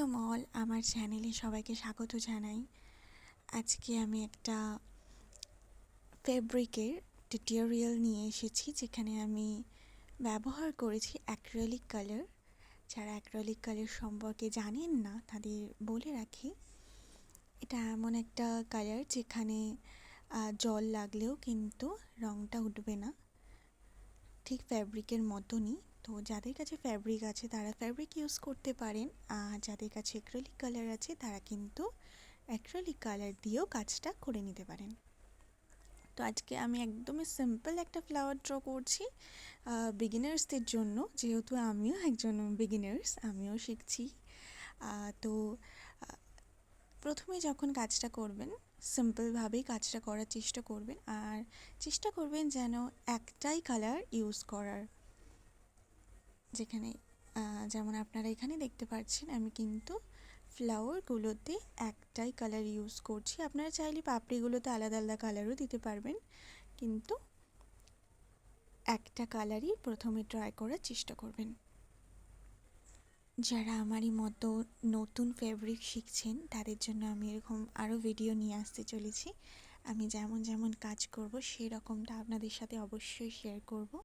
Welcome all আমার চ্যানেলে সবাইকে স্বাগত জানাই। আজকে আমি একটা ফেব্রিকের টিউটোরিয়াল নিয়ে এসেছি, যেখানে আমি ব্যবহার করেছি অ্যাক্রিলিক কালার। যারা অ্যাক্রিলিক কালার সম্পর্কে জানেন না তাদের বলে রাখি, এটা এমন একটা কালার যেখানে জল লাগলেও কিন্তু রঙটা উঠবে না, ঠিক ফ্যাব্রিকের মতনই। তো যাদের কাছে ফ্যাব্রিক আছে তারা ফ্যাব্রিক ইউজ করতে পারেন, আর যাদের কাছে অ্যাক্রিলিক কালার আছে তারা কিন্তু অ্যাক্রিলিক কালার দিয়েও কাজটা করে নিতে পারেন। তো আজকে আমি একদমই সিম্পল একটা ফ্লাওয়ার ড্র করছি বিগিনার্সদের জন্য, যেহেতু আমিও একজন বিগিনার্স, আমিও শিখছি। তো প্রথমে যখন কাজটা করবেন সিম্পলভাবেই কাজটা করার চেষ্টা করবেন, আর চেষ্টা করবেন যেন একটাই কালার ইউজ করার। যেখানে যেমন আপনারা এখানে দেখতে পাচ্ছেন আমি কিন্তু ফ্লাওয়ারগুলোতে একটাই কালার ইউজ করছি। আপনারা চাইলে পাপড়িগুলোতে আলাদা আলাদা কালারও দিতে পারবেন, কিন্তু একটা কালারই প্রথমে ট্রাই করার চেষ্টা করবেন। যারা আমারই মতো নতুন ফেব্রিক শিখছেন তাদের জন্য আমি এরকম আরও ভিডিও নিয়ে আসতে চলেছি। আমি যেমন যেমন কাজ করব সেই রকমটা আপনাদের সাথে অবশ্যই শেয়ার করব।